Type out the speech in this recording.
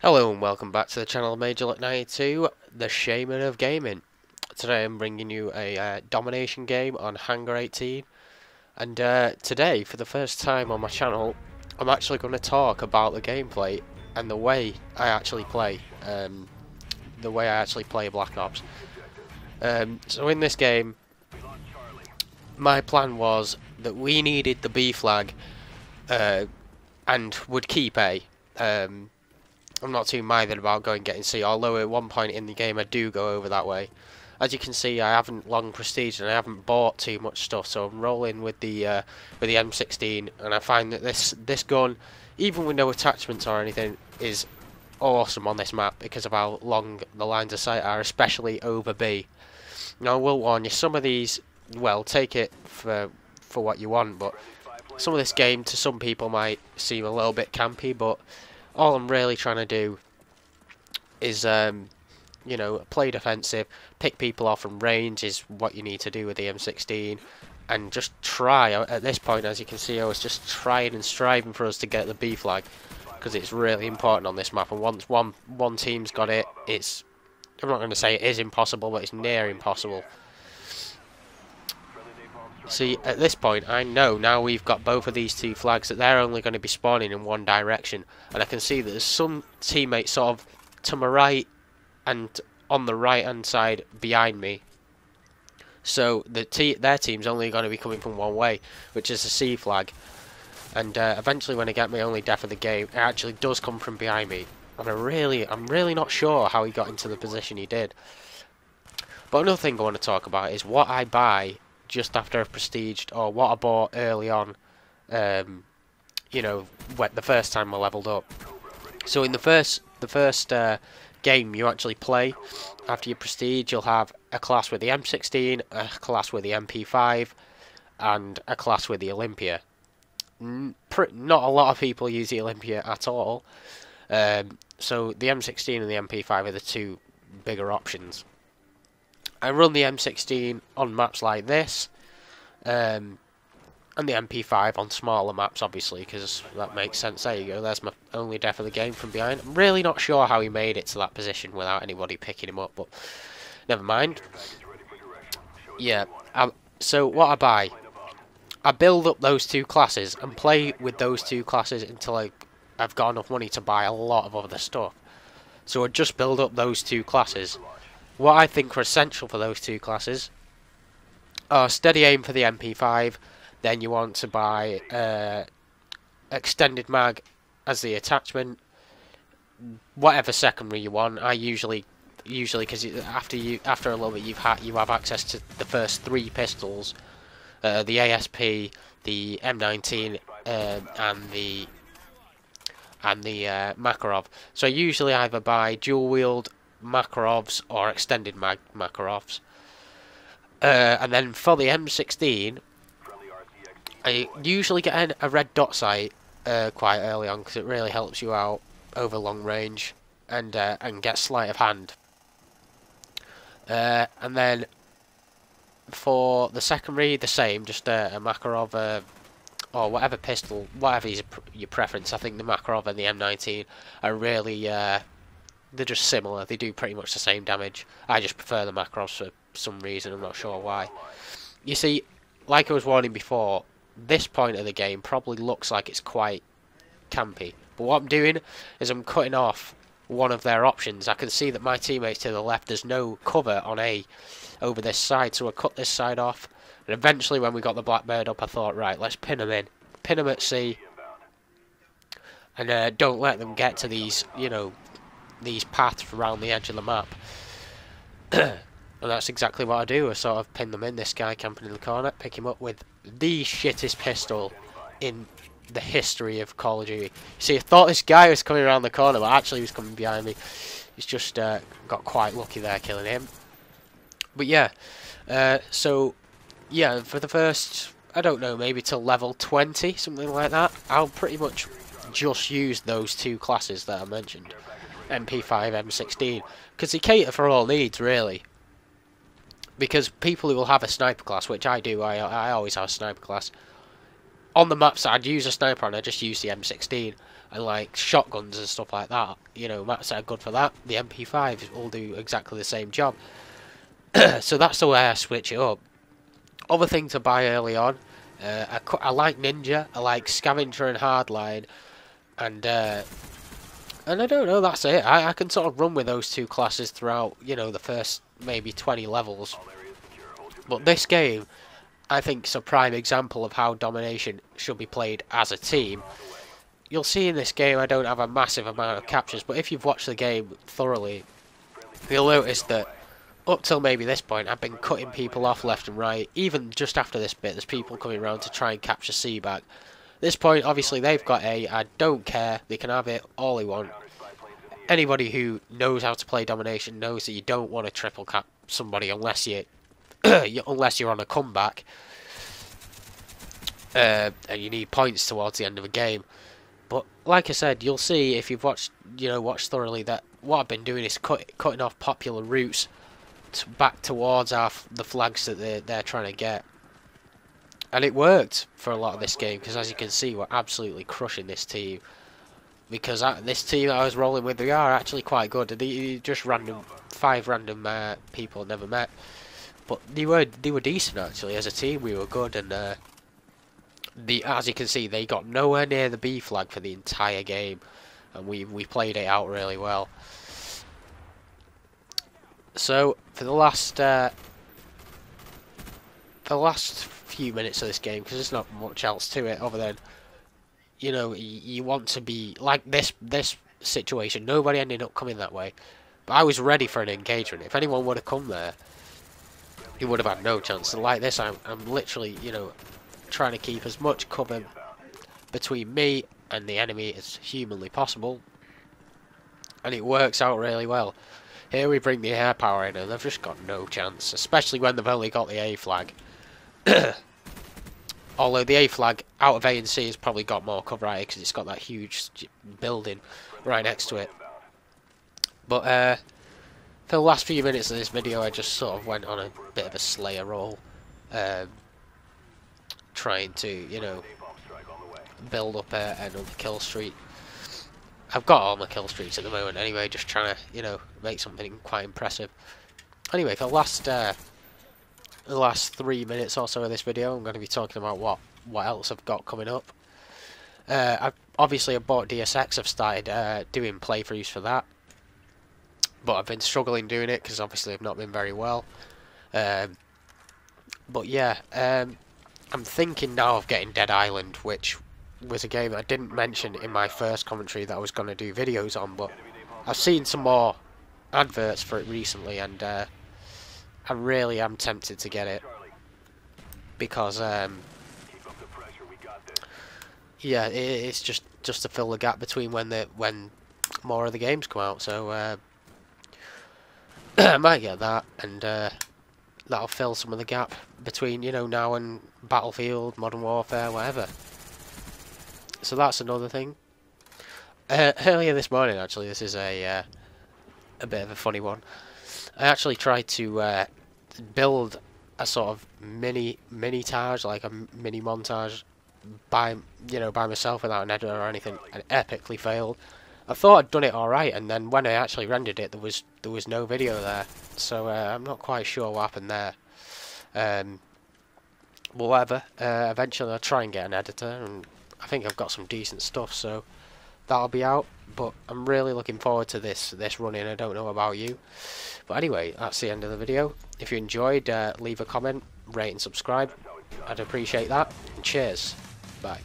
Hello and welcome back to the channel of Major92, the Shaman of Gaming. Today I'm bringing you a Domination game on Hangar 18, and today, for the first time on my channel, I'm actually going to talk about the gameplay and the way I actually play, Black Ops. So in this game, my plan was that we needed the B flag and would keep A. I'm not too minded about going getting C, although at one point in the game I do go over that way. As you can see, I haven't long prestige and I haven't bought too much stuff, so I'm rolling with the M16, and I find that this gun, even with no attachments or anything, is awesome on this map because of how long the lines of sight are, especially over B. Now I will warn you, some of these, well, take it for what you want, but some of this game to some people might seem a little bit campy, but all I'm really trying to do is, you know, play defensive, pick people off from range is what you need to do with the M16, and just try. At this point, as you can see, I was just trying and striving for us to get the B flag, because it's really important on this map, and once one team's got it, it's, I'm not going to say it is impossible, but it's near impossible. See, at this point, I know now we've got both of these two flags that they're only going to be spawning in one direction, and I can see that there's some teammates sort of to my right and on the right hand side behind me. So their team's only going to be coming from one way, which is the C flag. And eventually, when I get my only death of the game, it actually does come from behind me, and I'm really not sure how he got into the position he did. But another thing I want to talk about is what I buy just after I've prestiged, or what I bought early on, you know, the first time I leveled up. So in the first game you actually play, after you prestige, you'll have a class with the M16, a class with the MP5, and a class with the Olympia. Not a lot of people use the Olympia at all, so the M16 and the MP5 are the two bigger options. I run the M16 on maps like this, and the MP5 on smaller maps, obviously, because that makes sense. There you go, there's my only death of the game from behind. I'm really not sure how he made it to that position without anybody picking him up, but never mind. Yeah, so what I buy, I build up those two classes and play with those two classes until I've got enough money to buy a lot of other stuff. So I just build up those two classes. What I think are essential for those two classes are steady aim for the MP5, then you want to buy extended mag as the attachment, whatever secondary you want. I usually because after a little bit you have access to the first three pistols, the ASP, the M19, and the Makarov. So I usually either buy dual wield Makarovs or extended mag Makarovs, and then for the M16 I usually get a red dot sight quite early on, because it really helps you out over long range and get sleight of hand. And then for the secondary, the same, just a Makarov or whatever pistol, whatever is your preference. I think the Makarov and the M19 are really they're just similar. They do pretty much the same damage. I just prefer the Makarovs for some reason. I'm not sure why. You see, like I was warning before, this point of the game probably looks like it's quite campy. But what I'm doing is I'm cutting off one of their options. I can see that my teammates to the left, there's no cover on A over this side, so I cut this side off. And eventually, when we got the Blackbird up, I thought, right, let's pin them in. Pin them at C. And don't let them get to these, you know, these paths around the edge of the map. And that's exactly what I do. I sort of pin them in. This guy camping in the corner, pick him up with the shittest pistol in the history of Call of Duty. See, I thought this guy was coming around the corner, but actually he was coming behind me. He's just got quite lucky there killing him. But yeah, so yeah, for the first, I don't know, maybe till level 20, something like that, I'll pretty much just use those two classes that I mentioned, MP5, M16, because they cater for all needs, really. Because people who will have a sniper class, which I do, I always have a sniper class. On the maps that I'd use a sniper on, I just use the M16. and like shotguns and stuff like that. You know, maps that are good for that. The MP5 will do exactly the same job. So that's the way I switch it up. Other thing to buy early on, I like Ninja, I like Scavenger and Hardline, and I don't know, that's it. I can sort of run with those two classes throughout, you know, the first maybe 20 levels. But this game, I think, is a prime example of how Domination should be played as a team. You'll see in this game I don't have a massive amount of captures, but if you've watched the game thoroughly, you'll notice that up till maybe this point, I've been cutting people off left and right. Even just after this bit, there's people coming around to try and capture C back. This point, obviously, they've got A. I don't care. They can have it all they want. Anybody who knows how to play Domination knows that you don't want to triple cap somebody unless unless you're on a comeback, and you need points towards the end of a game. But like I said, you'll see if you've watched thoroughly that what I've been doing is cutting off popular routes back towards the flags that they're trying to get, and it worked for a lot of this game because, as you can see, we're absolutely crushing this team. Because this team that I was rolling with, they are actually quite good. They just five random people I never met, but they were decent actually as a team. We were good, and as you can see, they got nowhere near the B flag for the entire game, and we played it out really well. So for the last few minutes of this game, because there's not much else to it other than, you know, you want to be like this situation. Nobody ended up coming that way, but I was ready for an engagement. If anyone would have come there, he would have had no chance. And like this, I'm literally, you know, trying to keep as much cover between me and the enemy as humanly possible, and it works out really well. Here we bring the air power in, and they've just got no chance, especially when they've only got the A flag. Although the A flag out of A and C has probably got more cover right because it's got that huge building right next to it. But for the last few minutes of this video, I just sort of went on a bit of a Slayer roll, trying to, you know, build up another kill streak. I've got all my kill streaks at the moment anyway, just trying to, you know, make something quite impressive. Anyway, for the last 3 minutes or so of this video, I'm going to be talking about what else I've got coming up. I bought DSX. I've started doing playthroughs for that, but I've been struggling doing it because obviously I've not been very well. But yeah, I'm thinking now of getting Dead Island, which was a game that I didn't mention in my first commentary that I was going to do videos on, but I've seen some more adverts for it recently, and I really am tempted to get it because yeah, it's just to fill the gap between when more of the games come out. So I might get that, and that'll fill some of the gap between, you know, now and Battlefield, Modern Warfare, whatever. So that's another thing. Earlier this morning, actually, this is a bit of a funny one. I actually tried to build a sort of mini-tage, like a mini montage, by myself without an editor or anything, and epically failed. I thought I'd done it alright, and then when I actually rendered it, there was no video there. So I'm not quite sure what happened there. But whatever. Eventually, I'll try and get an editor, and I think I've got some decent stuff, so that'll be out. But I'm really looking forward to this run-in. I don't know about you, but anyway, that's the end of the video. If you enjoyed, leave a comment, rate and subscribe. I'd appreciate that. Cheers. Bye.